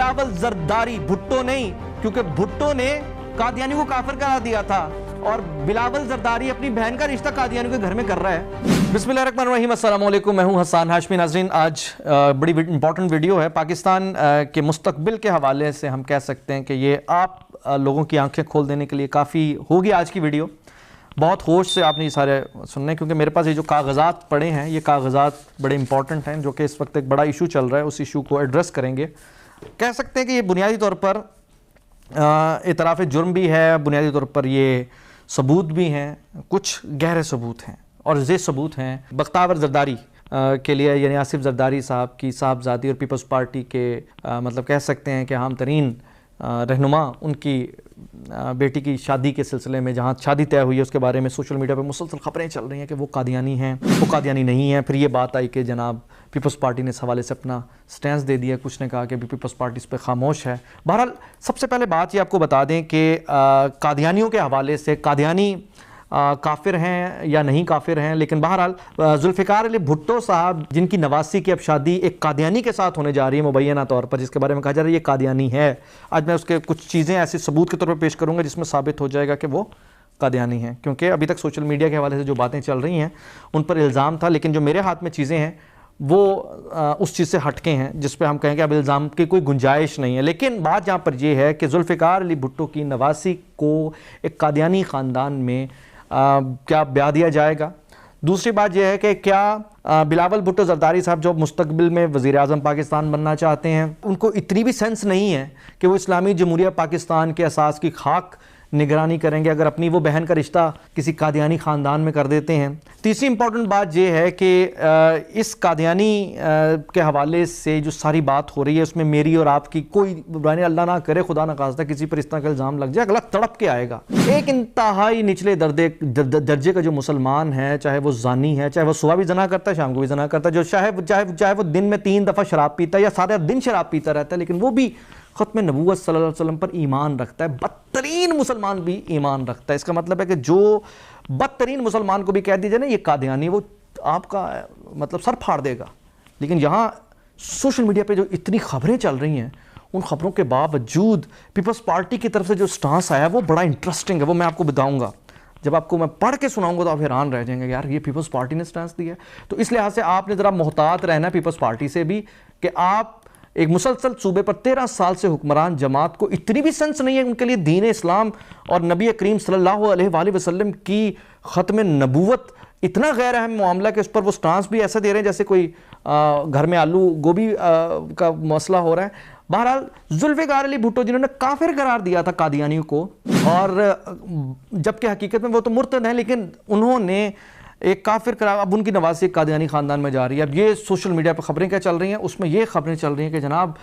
बिलावल जरदारी, भुट्टो नहीं, क्योंकि भुट्टो ने कादियानी को काफिर करार दिया था और बिलावल जरदारी अपनी बहन का रिश्ता कादियानी के घर में कर रहा है। बिस्मिल्लाहिर्रहमानिर्रहीम, अस्सलाम वालेकुम, मैं हूं हसन हाशमी। नाज़रीन, आज बड़ी इंपॉर्टेंट वीडियो है। पाकिस्तान के मुस्तकबिल के हवाले से हम कह सकते हैं कि ये आप लोगों की आंखें खोल देने के लिए काफ़ी होगी आज की वीडियो। बहुत होश से आपने ये सारे सुनने, क्योंकि मेरे पास ये जो कागज़ात पड़े हैं, ये कागज़ात बड़े इंपॉर्टेंट हैं, जो कि इस वक्त एक बड़ा इशू चल रहा है, उस इशू को एड्रेस करेंगे। कह सकते हैं कि ये बुनियादी तौर पर इतराफ़ जुर्म भी है, बुनियादी तौर पर ये सबूत भी हैं, कुछ गहरे सबूत हैं और ये सबूत हैं बख्तावर जरदारी के लिए, यानी आसिफ जरदारी साहब की साहबजादी और पीपल्स पार्टी के मतलब कह सकते हैं कि अहम तरीन रहनुमा, उनकी बेटी की शादी के सिलसिले में जहाँ शादी तय हुई है उसके बारे में सोशल मीडिया पर मुसलसल खबरें चल रही हैं कि वो कादियानी हैं, वो कादियानी नहीं हैं। फिर ये बात आई कि जनाब पीपल्स पार्टी ने इस हवाले से अपना स्टैंस दे दिया, कुछ ने कहा कि पीपल्स पार्टी इस पर खामोश है। बहरहाल सबसे पहले बात ये आपको बता दें कि कादियानियों के हवाले से कादियानी काफिर हैं या नहीं काफिर हैं, लेकिन बहरहाल जुल्फ़िकार अली भुट्टो साहब, जिनकी नवासी की अब शादी एक कादियानी के साथ होने जा रही है मुबैना तौर पर, जिसके बारे में कहा जा रहा है ये कादियानी है। आज मैं उसके कुछ चीज़ें ऐसे सबूत के तौर पर पेश करूँगा जिसमें साबित हो जाएगा कि वो कादियानी हैं, क्योंकि अभी तक सोशल मीडिया के हवाले से जो बातें चल रही हैं उन पर इल्ज़ाम था, लेकिन जो मेरे हाथ में चीज़ें हैं वो उस चीज़ से हटके हैं जिस पे हम कहें कि अब इल्ज़ाम की कोई गुंजाइश नहीं है। लेकिन बात यहाँ पर यह है कि जुल्फ़िकार अली भुट्टो की नवासी को एक कादियानी ख़ानदान में क्या ब्याह दिया जाएगा। दूसरी बात यह है कि क्या बिलावल भुट्टो जरदारी साहब जो मुस्तकबिल में वज़ीर आज़म पाकिस्तान बनना चाहते हैं, उनको इतनी भी सेंस नहीं है कि वो इस्लामी जमहूरिया पाकिस्तान के असास की खाक निगरानी करेंगे अगर अपनी वो बहन का रिश्ता किसी कादियानी ख़ानदान में कर देते हैं। तीसरी इंपॉर्टेंट बात यह है कि इस कादियानी के हवाले से जो सारी बात हो रही है उसमें मेरी और आपकी कोई बुराई अल्लाह ना करे, खुदा ना खास्ता किसी पर इस तरह का इल्ज़ाम लग जाए, अगला तड़प के आएगा। एक इंतहाई निचले दर्जे का जो मुसलमान है, चाहे वो जानी है, चाहे वो सुबह भी जना करता है, शाम को भी जना करता है, जो चाहे वो दिन में 3 दफ़ा शराब पीता है या सारा दिन शराब पीता रहता है, लेकिन वो भी ख़त्म नबूवत सल्लल्लाहु अलैहि वसल्लम पर ईमान रखता है। बदतरीन मुसलमान भी ईमान रखता है। इसका मतलब है कि जो बदतरीन मुसलमान को भी कह दीजिए ना ये कादियानी, वो आपका मतलब सर फाड़ देगा। लेकिन यहाँ सोशल मीडिया पे जो इतनी खबरें चल रही हैं, उन खबरों के बावजूद पीपल्स पार्टी की तरफ से जो स्टांस आया वो बड़ा इंटरेस्टिंग है, वो मैं आपको बताऊँगा। जब आपको मैं पढ़ के सुनाऊंगा तो आप हैरान रह जाएंगे, यार ये पीपल्स पार्टी ने स्टांस दिया। तो इस लिहाज से आपने ज़रा मोहतात रहना है पीपल्स पार्टी से भी कि आप एक मुसलसल सूबे पर 13 साल से हुक्मरान जमात को इतनी भी सेंस नहीं है उनके लिए दीन इस्लाम और नबी करीम सल्लल्लाहु अलैहि वसल्लम की ख़त्म नबूवत इतना गैर अहम मामला कि उस पर वो स्टांस भी ऐसा दे रहे हैं जैसे कोई घर में आलू गोभी का मसला हो रहा है। बहरहाल जुल्फ़िकार अली भुट्टो जिन्होंने काफिर करार दिया था कादियानियों को, और जबकि हकीकत में वो तो मुर्तद हैं, लेकिन उन्होंने एक काफिर करार, अब उनकी नवासी कादियानी ख़ानदान में जा रही है। अब ये सोशल मीडिया पर ख़बरें क्या चल रही हैं, उसमें ये ख़बरें चल रही हैं कि जनाब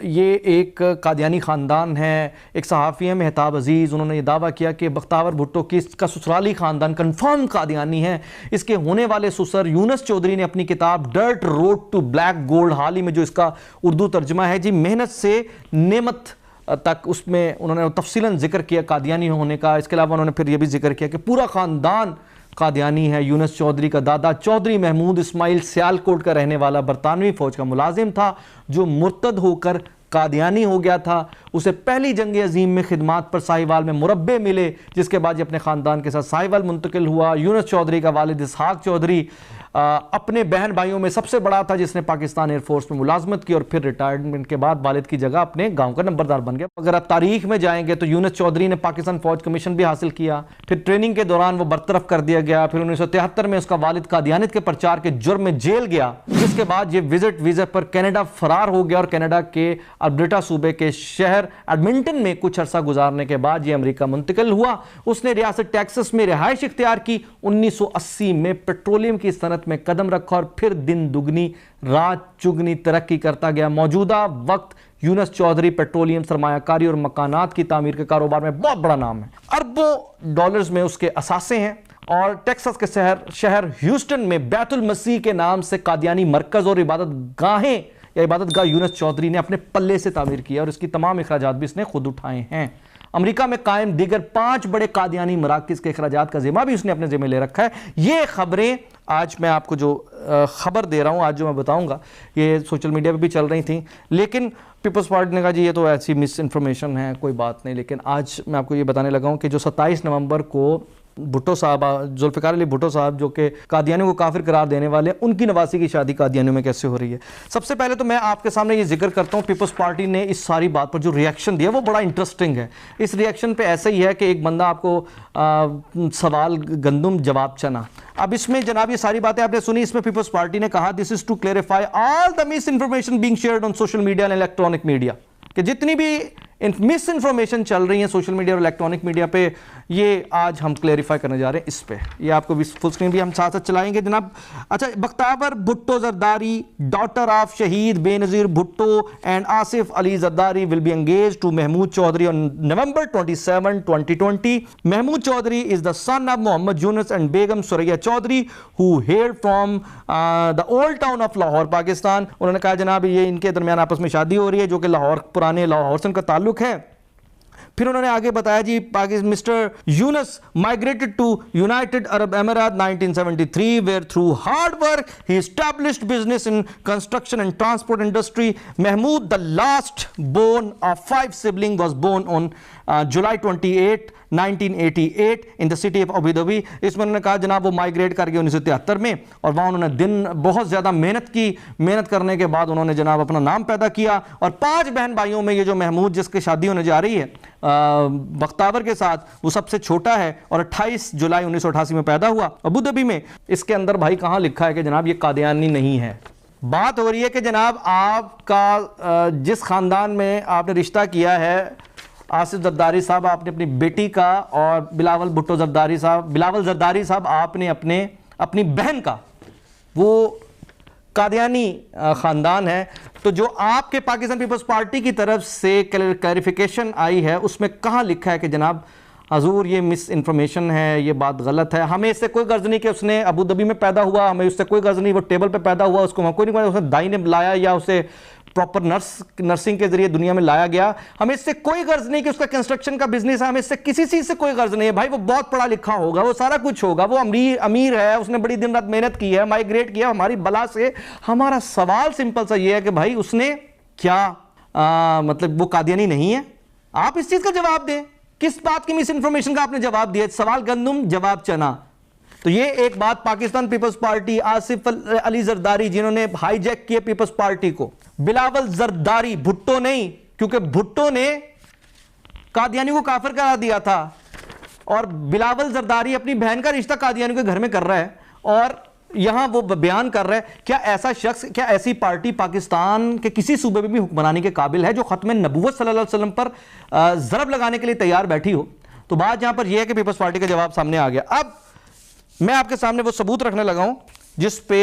ये एक कादियानी ख़ानदान है, एक सहाफ़ी है मेहताब अजीज़, उन्होंने ये दावा किया कि बख्तावर भुट्टो की इसका ससुराली ख़ानदान कन्फर्म कादियानी है। इसके होने वाले ससुर यूनुस चौधरी ने अपनी किताब dirt road to black gold, हाल ही में जो इसका उर्दू तर्जमा है जी मेहनत से नेमत तक, उसमें उन्होंने तफसीलन जिक्र किया कादियानी होने का। इसके अलावा उन्होंने फिर यह भी जिक्र किया कि पूरा ख़ानदान कादियानी है। यूनुस चौधरी का दादा चौधरी महमूद इस्माइल सियालकोट का रहने वाला बरतानवी फ़ौज का मुलाजिम था जो मुर्तद होकर कादियानी हो गया था। उसे पहली जंग अजीम में खिदमात पर साहिवाल में मुरब्बे मिले, जिसके बाद ये अपने ख़ानदान के साथ साहिवाल मुंतकिल हुआ। यूनुस चौधरी का वालिद इसहाक चौधरी अपने बहन भाइयों में सबसे बड़ा था जिसने पाकिस्तान एयरफोर्स में मुलाजमत की और फिर रिटायरमेंट के बाद वालिद की जगह अपने गांव का नंबरदार बन गया। अगर आप तारीख में जाएंगे तो यूनुस चौधरी ने पाकिस्तान फौज कमीशन भी हासिल किया, फिर ट्रेनिंग के दौरान वो बरतरफ कर दिया गया, फिर 1973 में उसका वालिद कादियानियत के प्रचार के जुर्म में जेल गया, जिसके बाद ये विजिट वीज़ा पर कनाडा फरार हो गया और कनाडा के अल्बर्टा सूबे के शहर एडमिंटन में कुछ अरसा गुजारने के बाद ये अमेरिका मुंतकिल हुआ। उसने रियासत टेक्सास में रिहाइश इख्तियार की। 1980 में पेट्रोलियम की सनत में कदम रखा और फिर दिन दुगनी रात चुगनी तरक्की करता गया। मौजूदा वक्त यूनुस चौधरी पेट्रोलियम सरमायाकारी और मकानात की तामीर के कारोबार में बहुत बड़ा नाम है। अरबों डॉलर्स में उसके असासे हैं और टेक्सास के शहर ह्यूस्टन में बैतुल मसीह के नाम से कादियानी मरकज और इबादत गाहें या इबादत गाह यूनुस चौधरी ने अपने पल्ले से तामीर किया और इसकी तमाम अखराजात भी इसने खुद उठाए हैं। अमेरिका में कायम दीगर 5 बड़े कादियानी मराकिज़ के अखराजात का जिम्मा भी उसने अपने जिम्मे ले रखा है। ये खबरें आज मैं आपको जो खबर दे रहा हूँ, आज जो मैं बताऊँगा, ये सोशल मीडिया पे भी चल रही थी, लेकिन पीपल्स पार्टी ने कहा जी ये तो ऐसी मिस इन्फॉर्मेशन है, कोई बात नहीं। लेकिन आज मैं आपको ये बताने लगा हूँ कि जो 27 नवंबर को भुट्टो साहब, जुल्फ़िकार अली भुट्टो साहब, जो कि कादियानियों को काफिर करार देने वाले हैं, उनकी नवासी की शादी कादियानियों में कैसे हो रही है। सबसे पहले तो मैं आपके सामने ये जिक्र करता हूँ, पीपल्स पार्टी ने इस सारी बात पर जो रिएक्शन दिया वो बड़ा इंटरेस्टिंग है। इस रिएक्शन पे ऐसा ही है कि एक बंदा आपको सवाल गंदुम जवाब चना। अब इसमें जनाब ये सारी बातें आपने सुनी, इसमें पीपल्स पार्टी ने कहा this is to clarify all the misinformation being shared on social media and electronic media, कि जितनी भी मिस इन्फॉर्मेशन चल रही है सोशल मीडिया और इलेक्ट्रॉनिक मीडिया पे, ये आज हम क्लेरिफाई करने जा रहे हैं इस पे। ये आपको फुल स्क्रीन भी हम साथ साथ चलाएंगे जनाब। अच्छा, बख्तावर भुट्टो जरदारी, डॉटर ऑफ शहीद Benazir Bhutto and Asif Ali Zardari will be engage to Mahmood Chaudhry on November 27, 2020. Mahmood Chaudhary is the son of Mohammad Yunus and Begum Suraya Chaudhary who hail from the old town of Lahore, Pakistan. उन्होंने कहा जनाब ये इनके दरमियान आपस में शादी हो रही है, जो कि लाहौर, पुराने लाहौर से उनका ताल्लुक है। फिर उन्होंने आगे बताया जी mister Yunus migrated to united Arab Emirates 1973 where through hard work he established business in construction and transport industry. Mahmood the last born of 5 sibling was born on July 28, 1988 in the city of Abu Dhabi. इसमें उन्होंने कहा जनाब वो migrate कर गए 1973 में, और वहाँ उन्होंने दिन बहुत ज़्यादा मेहनत की। मेहनत करने के बाद उन्होंने जनाब अपना नाम पैदा किया, और 5 बहन भाइयों में ये जो महमूद जिसकी शादी होने जा रही है बख्तावर के साथ, वो सबसे छोटा है और 28 जुलाई 1988 में पैदा हुआ अबू धाबी में। इसके अंदर भाई कहाँ लिखा है कि जनाब ये कादियानी नहीं है। बात हो रही है कि जनाब आपका जिस ख़ानदान में आपने रिश्ता किया है आसिफ जरदारी साहब, आपने अपनी बेटी का, और बिलावल जरदारी साहब आपने अपनी बहन का, वो कादियानी ख़ानदान है। तो जो आपके पाकिस्तान पीपल्स पार्टी की तरफ से क्लैरिफिकेशन आई है उसमें कहाँ लिखा है कि जनाब हजूर ये मिस इन्फॉर्मेशन है, ये बात गलत है, हमें इससे कोई गर्ज नहीं कि उसने अबू धाबी में पैदा हुआ, हमें उससे कोई गर्ज नहीं वो टेबल पे पैदा हुआ, उसको कोई नहीं, उसने दाई ने लाया या उसे प्रॉपर नर्सिंग के जरिए दुनिया में लाया गया, हमें इससे कोई गर्ज नहीं कि उसका कंस्ट्रक्शन का बिजनेस है, हमें इससे किसी चीज से कोई गर्ज नहीं है। भाई वो बहुत पढ़ा लिखा होगा, वो सारा कुछ होगा, वो अमीर है, उसने बड़ी दिन रात मेहनत की है, माइग्रेट किया हमारी बला से। हमारा सवाल सिंपल सा ये है कि भाई उसने क्या मतलब वो कादियानी नहीं है? आप इस चीज का जवाब दें। किस बात की मिस इन्फॉर्मेशन का आपने जवाब दिया? सवाल गंदुम जवाब चना। तो ये एक बात पाकिस्तान पीपल्स पार्टी, आसिफ अली जरदारी जिन्होंने हाईजैक किया पीपल्स पार्टी को, बिलावल जरदारी, भुट्टो नहीं, क्योंकि भुट्टो ने कादियानी को काफिर करार दिया था, और बिलावल जरदारी अपनी बहन का रिश्ता कादियानी के घर में कर रहा है, और यहां वो बयान कर रहा है क्या ऐसा शख्स, क्या ऐसी पार्टी पाकिस्तान के किसी सूबे में भी हुक्मरानी के काबिल है जो खत्म नबूवत सल्लल्लाहु अलैहि वसल्लम पर जरब लगाने के लिए तैयार बैठी हो? तो बात यहां पर यह है कि पीपल्स पार्टी का जवाब सामने आ गया। अब मैं आपके सामने वो सबूत रखने लगा हूं जिस पे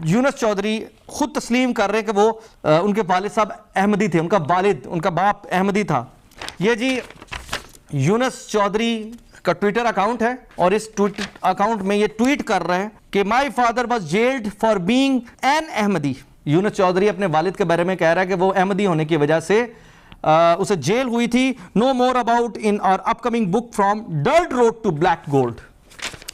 यूनस चौधरी खुद तस्लीम कर रहे हैं कि वो उनके वालिद साहब अहमदी थे, उनका बाप अहमदी था। ये जी यूनस चौधरी का ट्विटर अकाउंट है, और इस ट्विटर अकाउंट में ये ट्वीट कर रहे हैं कि my father was jailed for being an Ahmadi. Younus Chaudhry अपने वालिद के बारे में कह रहा है कि वो अहमदी होने की वजह से उसे जेल हुई थी। Know more about in our upcoming book from dirt road to black gold.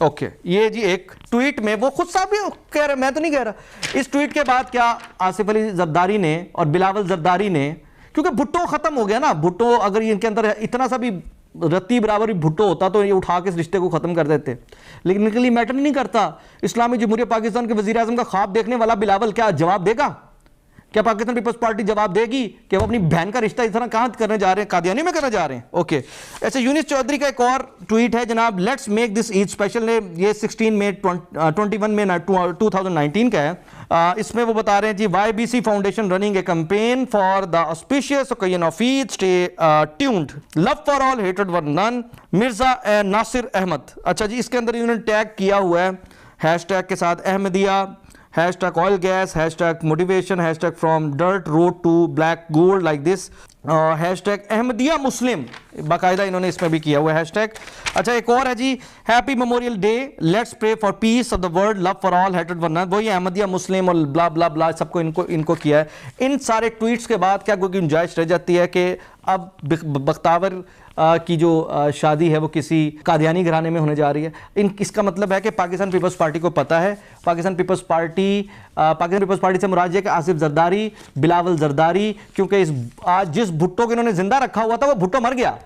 Okay, ये जी एक ट्वीट में वो खुद साहब भी कह रहे, मैं तो नहीं कह रहा। इस ट्वीट के बाद क्या आसिफ अली जरदारी ने और बिलावल जरदारी ने, क्योंकि भुट्टो खत्म हो गया ना, भुट्टो अगर इनके अंदर इतना सा भी रत्ती बराबर भी भुट्टो होता तो ये उठा के इस रिश्ते को खत्म कर देते, लेकिन इनके लिए मैटर नहीं करता। इस्लामी जमहूरियत पाकिस्तान के वजीर आजम का ख्वाब देखने वाला बिलावल क्या जवाब देगा? क्या पाकिस्तान पीपल्स पार्टी जवाब देगी कि वो अपनी बहन का रिश्ता इस तरह कहां करने जा रहे हैं? कादियानी में करने जा रहे हैं। ओके, ऐसे यूनिस चौधरी का एक और ट्वीट है जनाब, let's make this Eid special ने, ये 16 मई 21 में 2019 का है। इसमें वो बता रहे हैं जी YBC foundation running a campaign for the auspicious occasion of Eid, stay tuned, love for all, हेटेड फॉर नन, मिर्जा नासिर अहमद। अच्छा जी, इसके अंदर इन्होंने टैग किया हुआ है हैशटैग के साथ Ahmadiyya, hashtag oil gas, hashtag motivation, hashtag from dirt road to black gold, like this. Hashtag Ahmadiyya Muslim, बाकायदा इन्होंने इसमें भी किया हुआ हैशटैग। अच्छा, एक और है जी, happy memorial day, let's pray for peace of the world, love for all, hated one not, वही अहमदिया मुस्लिम और ब्ला ब्ला ब्ला सबको इनको किया है। इन सारे ट्वीट्स के बाद क्या कोई गुंजाइश रह जाती है कि अब बख्तावर की जो शादी है वो किसी कादियानी घराने में होने जा रही है? इसका मतलब है कि पाकिस्तान पीपल्स पार्टी को पता है, पाकिस्तान पीपल्स पार्टी से मुराद है कि आसिफ जरदारी, बिलावल जरदारी, क्योंकि आज जिस भुट्टो को इन्होंने जिंदा रखा हुआ था वो भुट्टो मर गया।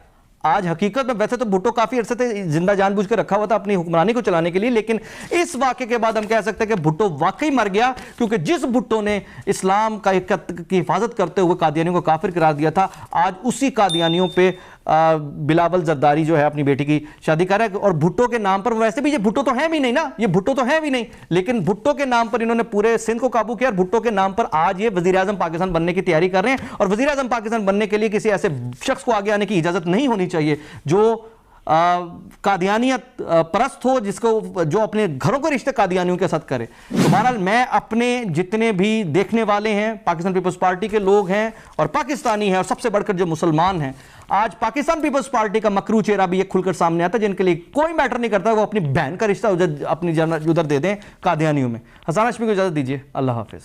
आज हकीकत में वैसे तो भुट्टो काफी अरसे से जिंदा जानबूझ के रखा हुआ था अपनी हुक्मरानी को चलाने के लिए, लेकिन इस वाक़े के बाद हम कह सकते हैं कि भुट्टो वाकई मर गया, क्योंकि जिस भुट्टो ने इस्लाम की हिफाजत करते हुए कादियानियों को काफिर करार दिया था, आज उसी कादियानियों पे बिलावल जरदारी जो है अपनी बेटी की शादी कर रहा है। और भुट्टो के नाम पर, वैसे भी ये भुट्टो तो है भी नहीं ना, ये भुट्टो तो है भी नहीं, लेकिन भुट्टो के नाम पर इन्होंने पूरे सिंध को काबू किया और भुट्टो के नाम पर आज ये वजीर आजम पाकिस्तान बनने की तैयारी कर रहे हैं। और वजीर आजम पाकिस्तान बनने के लिए किसी ऐसे शख्स को आगे आने की इजाजत नहीं होनी चाहिए जो कादियानियत परस्त हो, जो अपने घरों के रिश्ते कादियानियों के साथ करे। तो बहरहाल मैं अपने जितने भी देखने वाले हैं, पाकिस्तान पीपल्स पार्टी के लोग हैं और पाकिस्तानी हैं और सबसे बढ़कर जो मुसलमान हैं, आज पाकिस्तान पीपल्स पार्टी का मकरू चेहरा भी ये खुलकर सामने आता है, जिनके लिए कोई मैटर नहीं करता, वो अपनी बहन का रिश्ता अपनी उधर दे दें कादियानियों में। हसन हाशमी को इजाजत दीजिए, अल्लाह हाफिज।